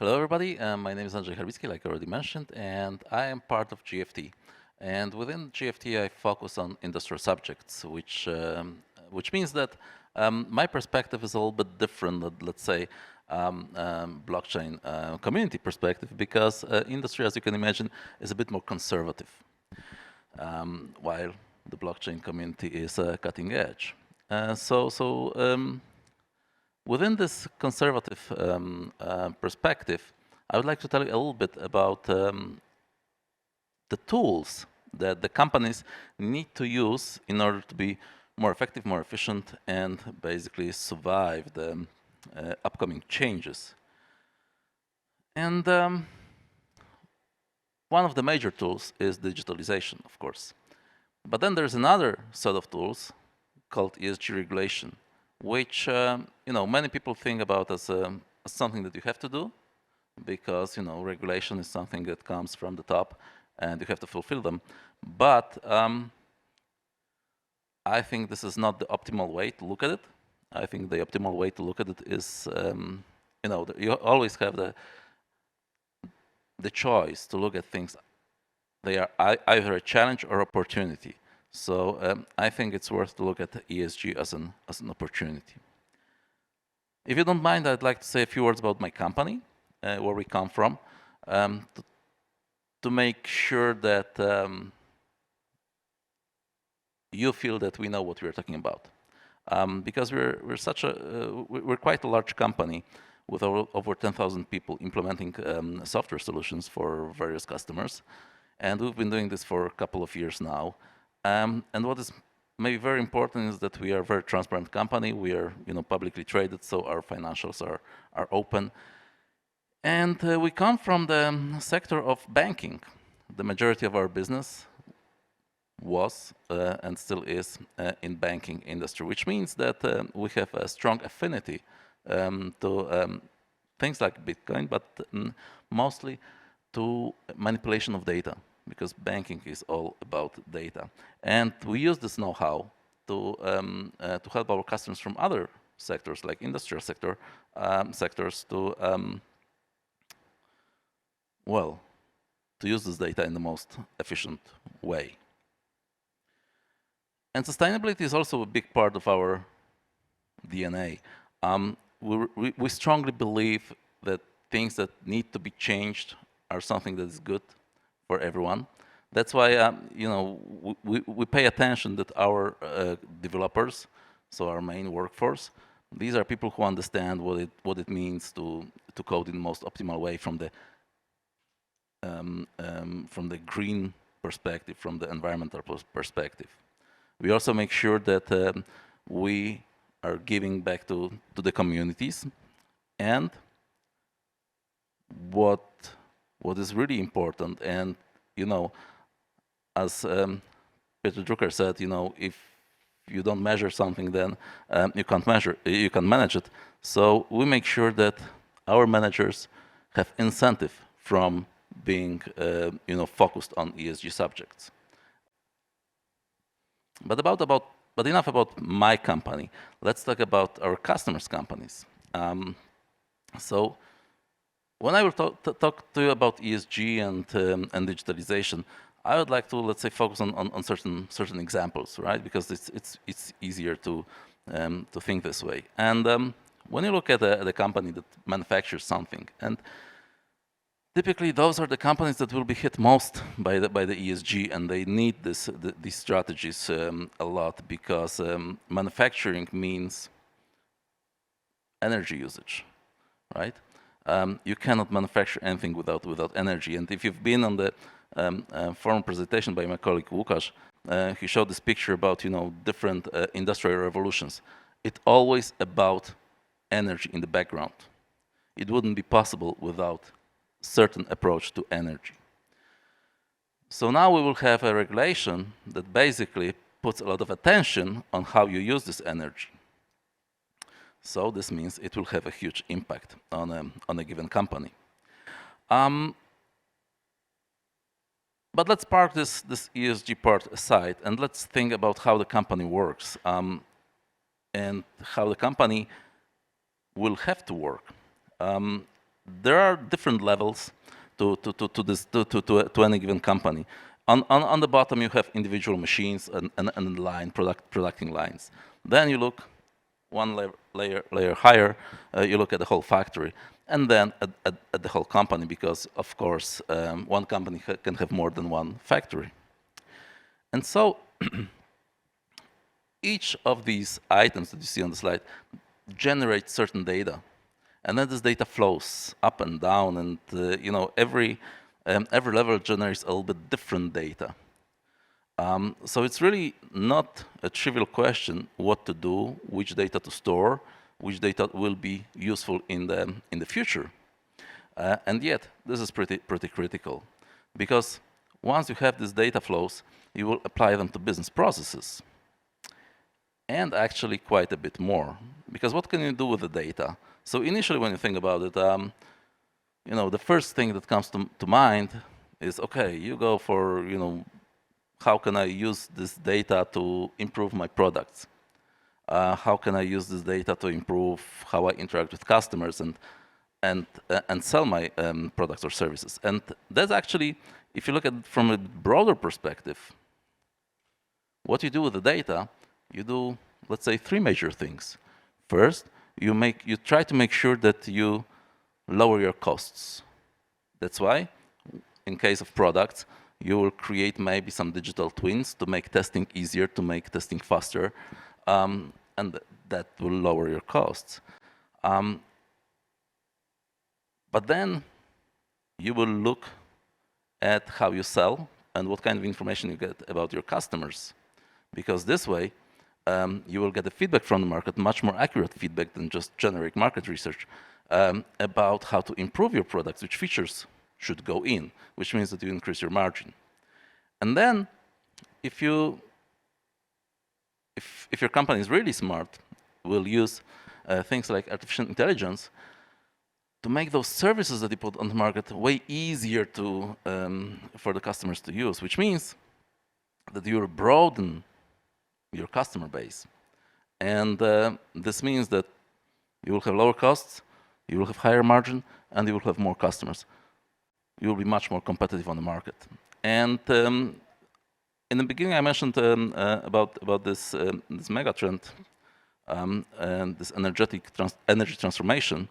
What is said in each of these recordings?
Hello, everybody. My name is Andrzej Harbicki, like I already mentioned, and I am part of GFT. And within GFT, I focus on industrial subjects, which means that my perspective is a little bit different than, let's say, blockchain community perspective, because industry, as you can imagine, is a bit more conservative, while the blockchain community is cutting edge. Within this conservative perspective, I would like to tell you a little bit about the tools that the companies need to use in order to be more effective, more efficient, and basically survive the upcoming changes. And one of the major tools is digitalization, of course. But then there's another set of tools called ESG regulation, which many people think about as something that you have to do, because regulation is something that comes from the top, and you have to fulfill them. But I think this is not the optimal way to look at it. I think the optimal way to look at it is, you always have the choice to look at things. They are either a challenge or opportunity. So I think it's worth to look at ESG as an opportunity. If you don't mind, I'd like to say a few words about my company, where we come from, to make sure that you feel that we know what we're talking about, because we're quite a large company with over 10,000 people implementing software solutions for various customers, and we've been doing this for a couple of years now. And what is maybe very important is that we are a very transparent company. We are, publicly traded, so our financials are open. And we come from the sector of banking. The majority of our business was and still is in banking industry, which means that we have a strong affinity to things like Bitcoin, but mostly to manipulation of data, because banking is all about data. And we use this know-how to help our customers from other sectors, like industrial sectors, to use this data in the most efficient way. And sustainability is also a big part of our DNA. We strongly believe that things that need to be changed are something that is good for everyone. That's why we pay attention that our developers, so our main workforce, these are people who understand what it means to code in the most optimal way from the green perspective, from the environmental perspective. We also make sure that we are giving back to the communities, and what is really important, and as Peter Drucker said, if you don't measure something, then you can't manage it. So we make sure that our managers have incentive from being focused on ESG subjects. But enough about my company. Let's talk about our customers' companies. So when I will talk to you about ESG and digitalization, I would like to, let's say, focus on certain examples, right? Because it's easier to think this way. And when you look at the company that manufactures something, and typically those are the companies that will be hit most by the ESG, and they need these strategies a lot, because manufacturing means energy usage, right? You cannot manufacture anything without energy. And if you've been on the forum presentation by my colleague Łukasz, he showed this picture about different industrial revolutions. It's always about energy in the background. It wouldn't be possible without certain approach to energy. So now we will have a regulation that basically puts a lot of attention on how you use this energy. So this means it will have a huge impact on a given company. But let's park this ESG part aside, and let's think about how the company works, and how the company will have to work. there are different levels to any given company. On the bottom, you have individual machines and line producing lines. Then you look one layer higher, you look at the whole factory, and then at the whole company, because of course one company can have more than one factory. And so each of these items that you see on the slide generates certain data, and then this data flows up and down, and every level generates a little bit different data. So it's really not a trivial question what to do, which data to store, which data will be useful in the future. And yet, this is pretty critical, because once you have these data flows, you will apply them to business processes, and actually quite a bit more. Because what can you do with the data? So initially, when you think about it, the first thing that comes to mind is, okay, you go for, how can I use this data to improve my products? How can I use this data to improve how I interact with customers and sell my products or services? And that's actually, if you look at it from a broader perspective, what you do with the data, you do, let's say, three major things. First, you try to make sure that you lower your costs. That's why, in case of products, you will create maybe some digital twins to make testing easier, to make testing faster, and that will lower your costs. But then you will look at how you sell and what kind of information you get about your customers, because this way you will get the feedback from the market, much more accurate feedback than just generic market research, about how to improve your products, which features should go in, which means that you increase your margin. And then, if your company is really smart, will use things like artificial intelligence to make those services that you put on the market way easier for the customers to use, which means that you will broaden your customer base. And this means that you will have lower costs, you will have higher margin, and you will have more customers. You will be much more competitive on the market. And in the beginning, I mentioned about this mega trend and this energy transformation.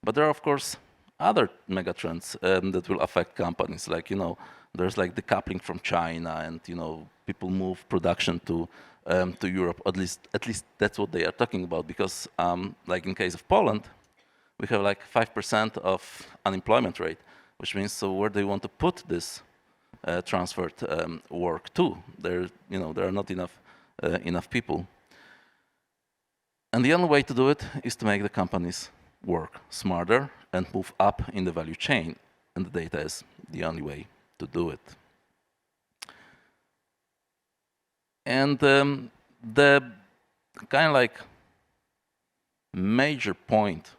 But there are, of course, other mega trends that will affect companies. Like, there's like decoupling from China, and people move production to Europe. At least that's what they are talking about. Because, like in case of Poland, we have like 5% of unemployment rate, which means, so where do you want to put this transferred work to? There are not enough people. And the only way to do it is to make the companies work smarter and move up in the value chain. And the data is the only way to do it. And the kind of like major point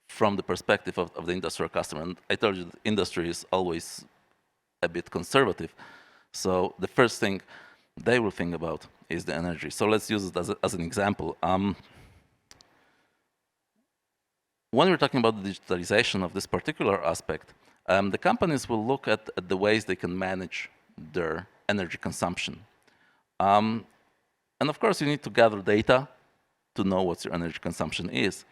from the perspective of the industrial customer, and I told you the industry is always a bit conservative, so the first thing they will think about is the energy. So let's use it as an example. When we're talking about the digitalization of this particular aspect, the companies will look at the ways they can manage their energy consumption. And of course, you need to gather data to know what your energy consumption is.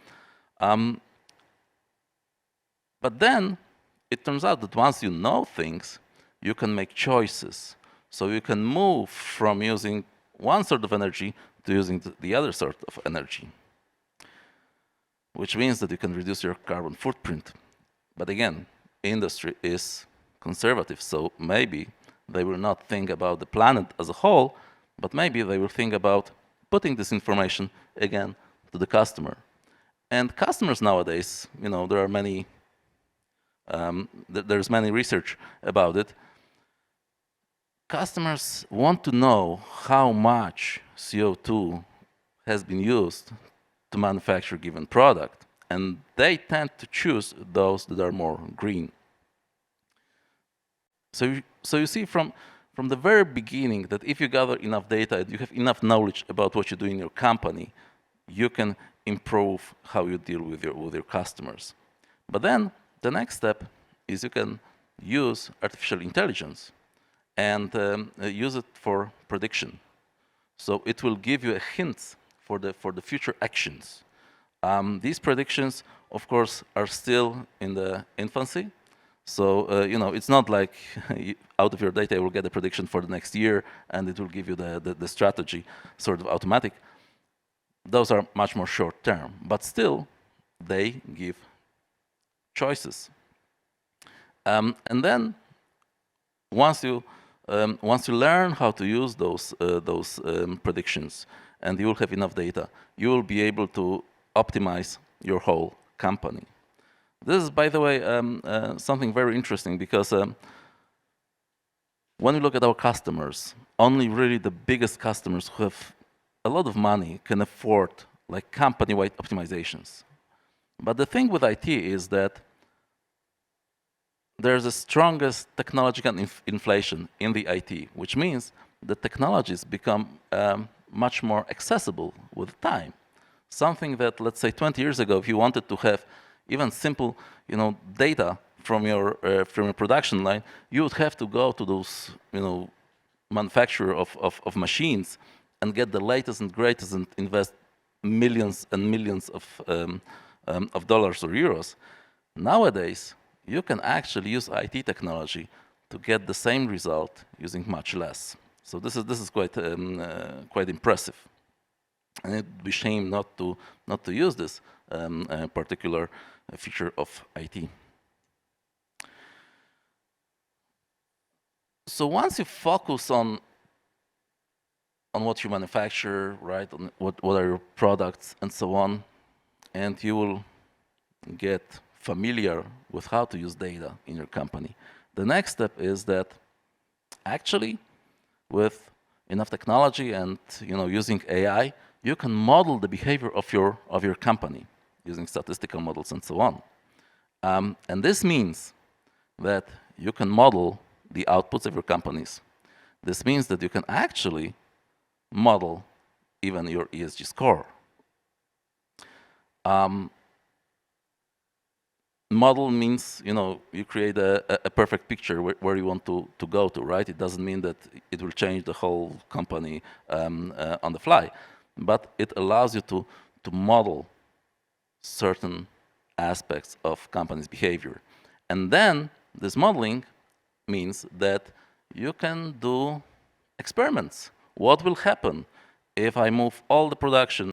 But then it turns out that once you know things, you can make choices. So you can move from using one sort of energy to using the other sort of energy, which means that you can reduce your carbon footprint. But again, industry is conservative, so maybe they will not think about the planet as a whole, but maybe they will think about putting this information again to the customer. And customers nowadays, there are many. There's many research about it. Customers want to know how much CO2 has been used to manufacture a given product, and they tend to choose those that are more green. So you see from the very beginning that if you gather enough data and you have enough knowledge about what you do in your company, you can improve how you deal with your customers. But then The next step is you can use artificial intelligence and use it for prediction. So it will give you a hint for the future actions. These predictions, of course, are still in the infancy. So it's not like out of your data you will get a prediction for the next year and it will give you the strategy sort of automatic. Those are much more short term, but still they give choices. And then once you learn how to use those predictions and you will have enough data, you will be able to optimize your whole company. This is, by the way, something very interesting because when we look at our customers, only really the biggest customers who have a lot of money can afford like company-wide optimizations. But the thing with IT is that there's the strongest technological inflation in the IT, which means the technologies become much more accessible with time. Something that, let's say, 20 years ago, if you wanted to have even simple, data from your production line, you would have to go to those, manufacturer of machines and get the latest and greatest and invest millions and millions of dollars or euros. Nowadays, you can actually use IT technology to get the same result using much less. So this is quite impressive, and it'd be shame not to use this particular feature of IT. So once you focus on what you manufacture, right, on what are your products and so on, and you will get familiar with how to use data in your company. The next step is that actually with enough technology and using AI, you can model the behavior of your company using statistical models and so on. And this means that you can model the outputs of your companies. This means that you can actually model even your ESG score. Model means, you create a perfect picture where you want to go to, right? It doesn't mean that it will change the whole company on the fly, but it allows you to model certain aspects of company's behavior. And then this modeling means that you can do experiments. What will happen if I move all the production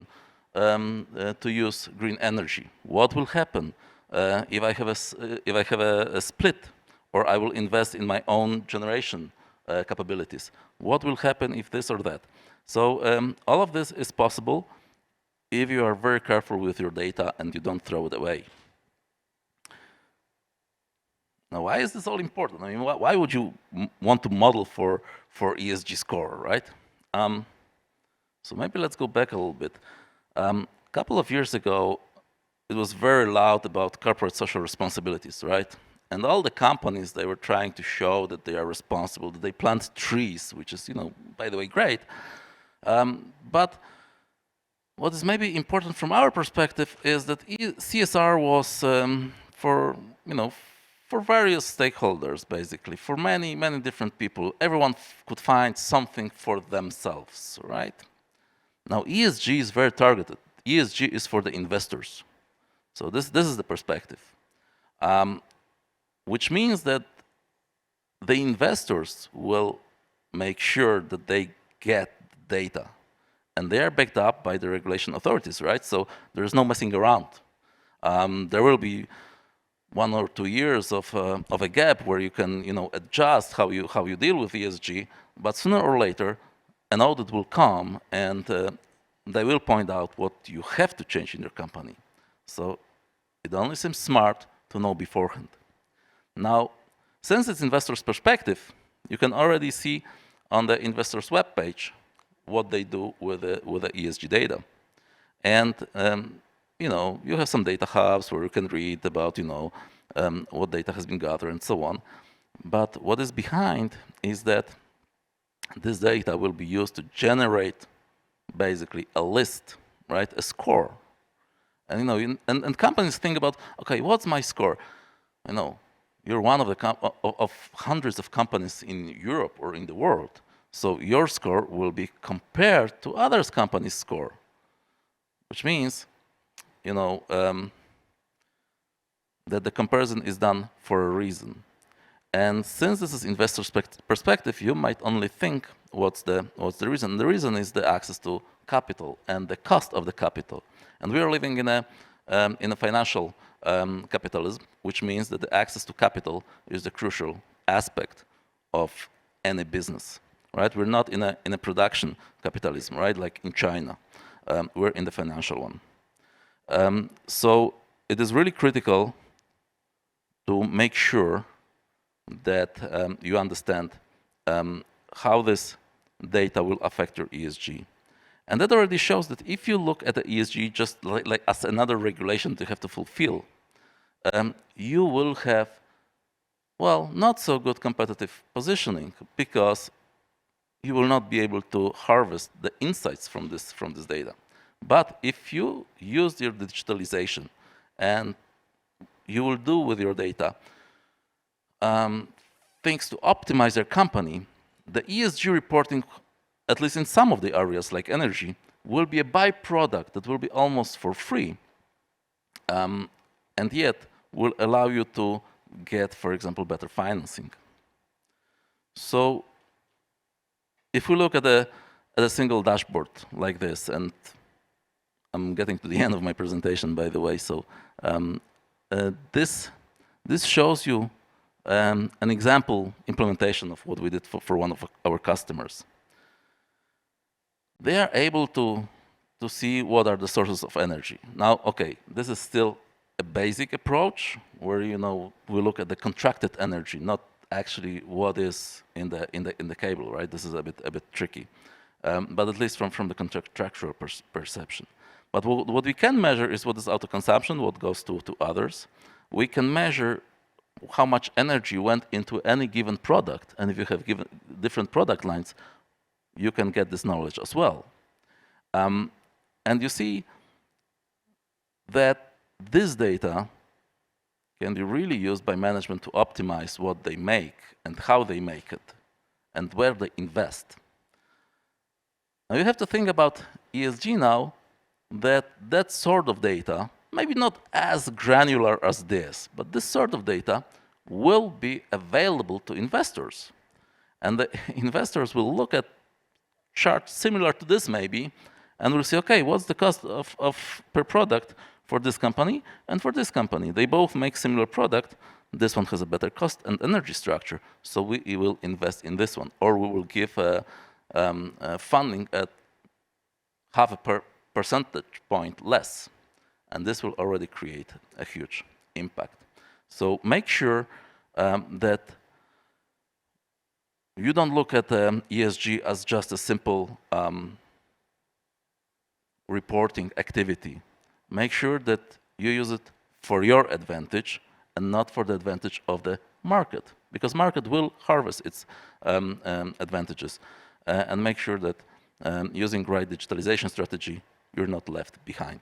to use green energy? What will happen if I have a split, or I will invest in my own generation capabilities? What will happen if this or that? So all of this is possible if you are very careful with your data and you don't throw it away. Now, why is this all important? I mean, why would you want to model for ESG score, right? So maybe let's go back a little bit. A couple of years ago, it was very loud about corporate social responsibilities, right? And all the companies, they were trying to show that they are responsible, that they plant trees, which is, by the way, great. But what is maybe important from our perspective is that CSR was for various stakeholders, basically, for many, many different people. Everyone could find something for themselves, right? Now, ESG is very targeted. ESG is for the investors. So this is the perspective, which means that the investors will make sure that they get data, and they are backed up by the regulation authorities, right? So there is no messing around. There will be 1 or 2 years of a gap where you can adjust how you deal with ESG, but sooner or later an audit will come and they will point out what you have to change in your company. So it only seems smart to know beforehand. Now, since it's investor's perspective, you can already see on the investor's webpage what they do with the ESG data. And you have some data hubs where you can read about what data has been gathered and so on. But what is behind is that this data will be used to generate basically a list, right? A score. And and companies think about, okay, what's my score? you know, you're one of the of hundreds of companies in Europe or in the world. So your score will be compared to others' companies' score, which means, you know, that the comparison is done for a reason. And since this is investor perspective, you might only think what's the reason. The reason is the access to capital and the cost of the capital. And we are living in a financial capitalism, which means that the access to capital is the crucial aspect of any business, right? We're not in a production capitalism, right? Like in China, we're in the financial one. So it is really critical to make sure that you understand how this data will affect your ESG. And that already shows that if you look at the ESG just like as another regulation to have to fulfill, you will have, well, not so good competitive positioning because you will not be able to harvest the insights from this data. But if you use your digitalization and you will do with your data things to optimize your company, the ESG reporting, at least in some of the areas like energy, will be a byproduct that will be almost for free, and yet will allow you to get, for example, better financing. So if we look at a single dashboard like this, and I'm getting to the end of my presentation, by the way, so this shows you an example implementation of what we did for one of our customers. They are able to see what are the sources of energy. Now, okay, this is still a basic approach where, you know, we look at the contracted energy, not actually what is in the cable, right? This is a bit tricky, but at least from the contractual perception. But what we can measure is what is autoconsumption, what goes to others. We can measure how much energy went into any given product, and if you have given different product lines, you can get this knowledge as well. And you see that this data can be really used by management to optimize what they make and how they make it and where they invest. Now you have to think about ESG now, that sort of data, maybe not as granular as this, but this sort of data will be available to investors. And the investors will look at charts similar to this maybe, and will say, okay, what's the cost of per product for this company and for this company? They both make similar product. This one has a better cost and energy structure, so we will invest in this one. Or we will give funding at half a percentage point less. And this will already create a huge impact. So make sure that you don't look at ESG as just a simple reporting activity. Make sure that you use it for your advantage and not for the advantage of the market, because market will harvest its advantages. And make sure that using right digitalization strategy, you're not left behind.